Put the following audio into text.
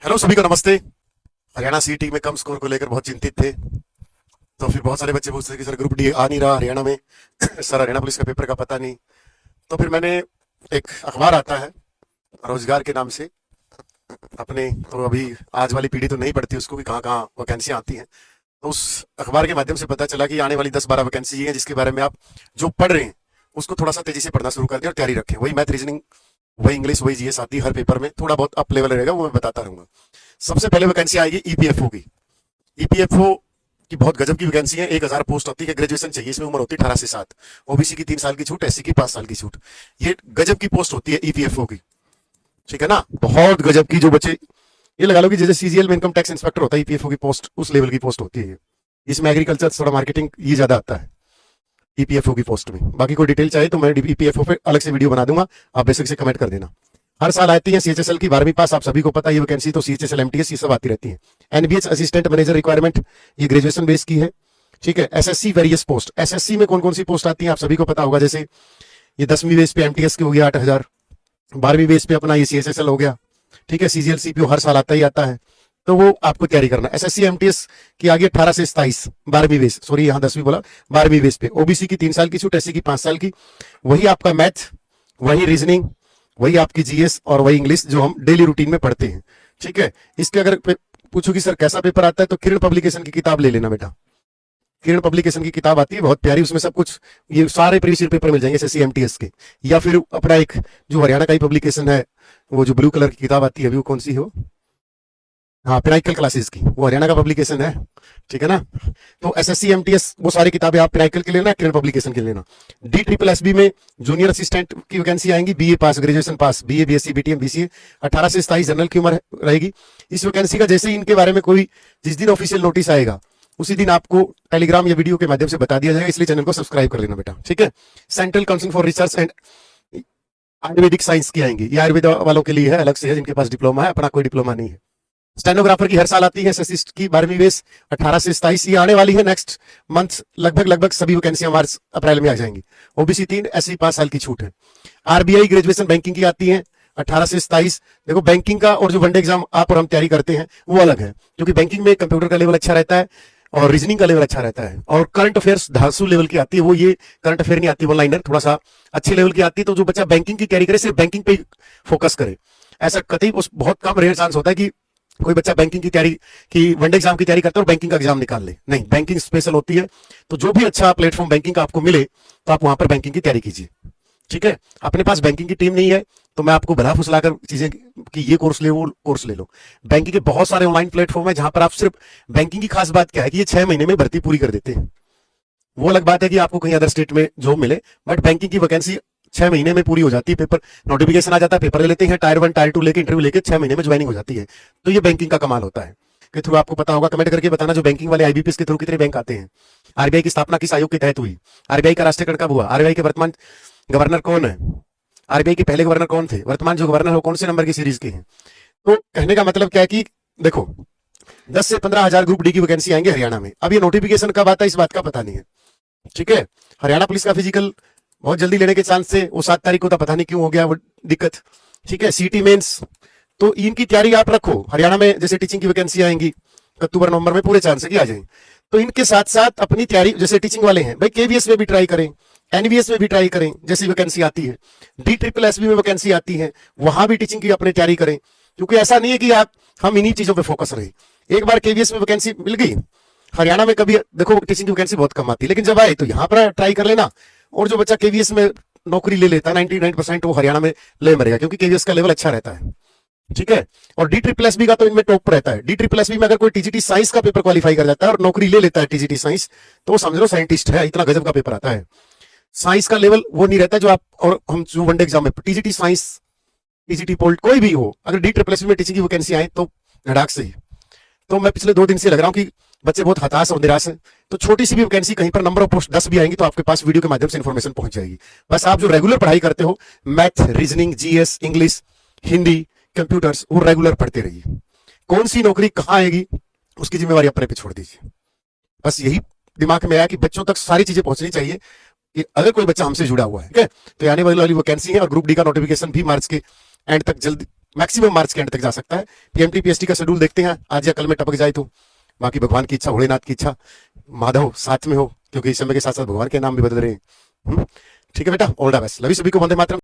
Hello सभी को नमस्ते। हरियाणा सीटी में कम स्कोर को लेकर बहुत चिंतित थे। तो फिर बहुत सारे बच्चे पूछते थे कि सर ग्रुप डी आ नहीं रहा हरियाणा में। सर हरियाणा पुलिस का पेपर का पता नहीं। तो फिर मैंने एक अखबार आता है रोजगार के नाम से अपने, तो अभी आज वाली पीढ़ी तो नहीं पढ़ती उसको कि कहाँ कहाँ वैकेंसियाँ आती हैं। तो उस अखबार के माध्यम से पता चला कि आने वाली 10-12 वैकेंसी है जिसके बारे में आप जो पढ़ रहे हैं उसको थोड़ा सा तेजी से पढ़ना शुरू कर दें और तैयारी रखें। वही मैथ रीजनिंग, वही इंग्लिश, वही जीएस आती है हर पेपर में, थोड़ा बहुत अप लेवल रहेगा वो मैं बताता रहूंगा। सबसे पहले वैकेंसी आएगी ईपीएफओ की। ईपीएफओ की बहुत गजब की वैकेंसी है। 1000 पोस्ट होती है, ग्रेजुएशन चाहिए, इसमें उम्र होती है 18 से 7। ओबीसी की 3 साल की छूट, एससी की 5 साल की छूट। ये गजब की पोस्ट होती है ईपीएफओ की, ठीक है ना। बहुत गजब की, जो बच्चे ये लगा लो कि जैसे सीजीएल में इनकम टैक्स इंस्पेक्टर होता है, ईपीएफओ की पोस्ट उस लेवल की पोस्ट होती है। इसमें एग्रीकल्चर, थोड़ा मार्केटिंग ये ज्यादा आता है ईपीएफओ की पोस्ट में। बाकी कोई डिटेल चाहिए तो मैं ईपीएफओ पे अलग से वीडियो बना दूंगा, आप बेसिक से कमेंट कर देना। हर साल आती है सीएचएसएल की 12वीं पास, आप सभी को पता है ये वैकेंसी, तो सीएचएसएल एमटीएस ये सब आती रहती है। एनबीएच असिस्टेंट मैनेजर रिक्वायरमेंट, ये ग्रेजुएशन बेस की है, ठीक है। एसएससी वेरियस पोस्ट, एसएससी में कौन कौन सी पोस्ट आती है आप सभी को पता होगा। जैसे ये 10वीं बेस पे एमटीएस की हो गया 8000, 12वीं बेस पे अपना ये सीएचएसएल हो गया, ठीक है। सीजीएल सीपीओ हर साल आता ही आता है, तो वो आपको तैयारी करना। एसएससी एमटीएस की आगे 18 से 27, 12वीं बेस, सॉरी यहाँ 10वीं बोला, 12वीं बेस पे। ओबीसी की 3 साल की छूट, एससी की 5 साल की। वही आपका मैथ, वही रीजनिंग, वही आपकी जीएस और वही इंग्लिश जो हम डेली रूटीन में पढ़ते हैं, ठीक है। इसके अगर पूछो कि सर कैसा पेपर आता है, तो किरण पब्लिकेशन की किताब ले लेना बेटा। किरण पब्लिकेशन की किताब आती है बहुत प्यारी, उसमें सब कुछ ये सारे प्रीवियस पेपर मिल जाएंगे एसएससी एमटीएस के। या फिर अपना एक जो हरियाणा का ही पब्लिकेशन है, वो जो ब्लू कलर की किताब आती है अभी, वो कौन सी हो, हाँ पिनाइकल क्लासेस की, वो हरियाणा का पब्लिकेशन है, ठीक है ना। तो एसएससी एमटीएस वो सारी किताबें आप पिनाइकल के लेना, किरण पब्लिकेशन के लेना। डी ट्रिपल एसबी में जूनियर असिस्टेंट की वैकेंसी आएंगी, BA pass, graduation pass, BA BSc BTM BCA, 18 से 27 जनरल की उम्र रहेगी। इस वैकेंसी का जैसे ही इनके बारे में कोई जिस दिन ऑफिशियल नोटिस आएगा उसी दिन आपको टेलीग्राम या वीडियो के माध्यम से बता दिया जाएगा, इसलिए चैनल को सब्सक्राइब कर लेना बेटा, ठीक है। Central council for research and Ayurvedic science की आएंगी, ये आयुर्वेद वालों के लिए है, अलग से है जिनके पास डिप्लोमा है, अपना कोई डिप्लोमा नहीं है। स्टेनोग्राफर की हर साल आती है, एसएससी की 12वीं बेस 18 से 27, ये आने वाली है नेक्स्ट मंथ, लगभग सभी वैकेंसियां मार्च अप्रैल में आ जाएंगी। ओबीसी 3, एससी 5 साल की छूट है। आरबीआई ग्रेजुएशन बैंकिंग की आती है 18 से 27। देखो बैंकिंग का और जो वनडे एग्जाम आप और हम तैयारी करते हैं वो अलग है, क्योंकि बैंकिंग में कंप्यूटर का लेवल अच्छा रहता है और रीजनिंग का लेवल अच्छा रहता है, और करंट अफेयर्स धांसू लेवल की आती है। वो ये करंट अफेयर नहीं आती, वन लाइनर थोड़ा सा अच्छे लेवल की आती है। तो जो बच्चा बैंकिंग की तैयारी करे सिर्फ बैंकिंग पे फोकस करे, ऐसा कतई बहुत कम रेयर चांस होता है कि कोई बच्चा बैंकिंग की तैयारी की वनडे एग्जाम की तैयारी करता है और बैंकिंग का एग्जाम निकाल ले, नहीं, बैंकिंग स्पेशल होती है। तो जो भी अच्छा प्लेटफॉर्म बैंकिंग का आपको मिले तो आप वहां पर बैंकिंग की तैयारी कीजिए, ठीक है। अपने पास बैंकिंग की टीम नहीं है तो मैं आपको भला फुसलाकर चीजें कि ये कोर्स ले, वो कोर्स ले लो। बैंकिंग के बहुत सारे ऑनलाइन प्लेटफॉर्म है जहां पर आप सिर्फ बैंकिंग की खास बात क्या है कि ये 6 महीने में भर्ती पूरी कर देते हैं। वो अलग बात है कि आपको कहीं अदर स्टेट में जॉब मिले, बट बैंकिंग की वैकेंसी 6 महीने में पूरी हो जाती है। पेपर नोटिफिकेशन आ जाता है, पेपर ले लेते हैं, टायर 1 टायर 2 लेके इंटरव्यू लेके 6 महीने में ज्वाइनिंग हो जाती है। तो ये बैंकिंग का कमाल होता है के थ्रू आपको पता होगा, कमेंट करके बताना जो बैंकिंग वाले आईबीपीएस के थ्रू कितने बैंक आते हैं। आरबीआई की स्थापना किस आयोग के तहत हुई, आरबीआई का राष्ट्रीयकरण कब हुआ, आरबीआई के वर्तमान गवर्नर कौन है, आरबीआई के पहले गवर्नर कौन थे, वर्तमान जो गवर्नर हो कौन से नंबर की सीरीज के हैं। तो कहने का मतलब क्या है कि देखो 10 से 15 हजार ग्रुप डी की वैकेंसी आएंगे हरियाणा में। अब ये नोटिफिकेशन कब आता है इस बात का पता नहीं है, ठीक है। हरियाणा पुलिस का फिजिकल बहुत जल्दी लेने के चांस से वो 7 तारीख को था, पता नहीं क्यों हो गया वो दिक्कत, ठीक है। सीटी मेंस तो इनकी तैयारी आप रखो। हरियाणा में जैसे टीचिंग की वैकेंसी आएंगी अक्टूबर नवंबर में, पूरे चांस है कि आ जाएंगे। तो इनके साथ साथ अपनी तैयारी, जैसे टीचिंग वाले हैं भाई, केवीएस में भी ट्राई करें, एनवीएस में भी ट्राई करें, जैसी वैकेंसी आती है। डी ट्रिपल एसबी में वैकेंसी आती है, वहां भी टीचिंग की अपनी तैयारी करें, क्योंकि ऐसा नहीं है कि आप हम इन्हीं चीजों पे फोकस रहे। एक बार केवीएस में वैकेंसी मिल गई, हरियाणा में कभी देखो टीचिंग की वैकेंसी बहुत कम आती है, लेकिन जब आए तो यहाँ पर ट्राई कर लेना। और जो बच्चा केवीएस में नौकरी ले लेता है 99% वो हरियाणा में ले मरेगा, क्योंकि केवीएस का लेवल अच्छा रहता है, ठीक है। और डी ट्रिपल एसबी का तो इनमें टॉप रहता है। डी ट्रिपल एसबी में अगर कोई टीजीटी साइंस का पेपर क्वालिफाई कर जाता है और नौकरी ले लेता है टीजीटी साइंस, तो वो समझ लो साइंटिस्ट है, इतना गजब का पेपर आता है। साइंस का लेवल वो नहीं रहता जो आप और हम जो वनडे एग्जाम में टीजीटी साइंस, टीजीटी पोल्ट कोई भी हो, अगर डी ट्रिपल एसबी में टीचिंग की वैकेंसी आए तो धड़ाक से ही। तो मैं पिछले 2 दिन से लग रहा हूं कि बच्चे बहुत हताश और निराश हैं। तो छोटी सी भी वैकेंसी कहीं पर नंबर ऑफ पोस्ट 10 भी आएंगी तो आपके पास वीडियो के माध्यम से इन्फॉर्मेशन पहुंच जाएगी। बस आप जो रेगुलर पढ़ाई करते हो, math, reasoning, GS, English, Hindi, computers, वो रेगुलर पढ़ते रहिए। कौन सी नौकरी कहां आएगी उसकी जिम्मेवारी अपने पे छोड़ दीजिए। बस यही दिमाग में आया कि बच्चों तक सारी चीजें पहुंचनी चाहिए कि अगर कोई बच्चा हमसे जुड़ा हुआ है, ठीक है। तो आने वाली वैकेंसी है और ग्रुप डी का नोटिफिकेशन भी मार्च के एंड तक जल्द मैक्सिमम मार्च के एंड तक जा सकता है। पीएमटी पीएसटी का शेड्यूल देखते हैं, आज या कल में टपक जाए तो। बाकी भगवान की इच्छा, भोलेनाथ की इच्छा, माधव साथ में हो, क्योंकि इस समय के साथ साथ भगवान के नाम भी बदल रहे हैं। ठीक है बेटा, ऑल द बेस्ट। लवी सभी को, वंदे मातरम।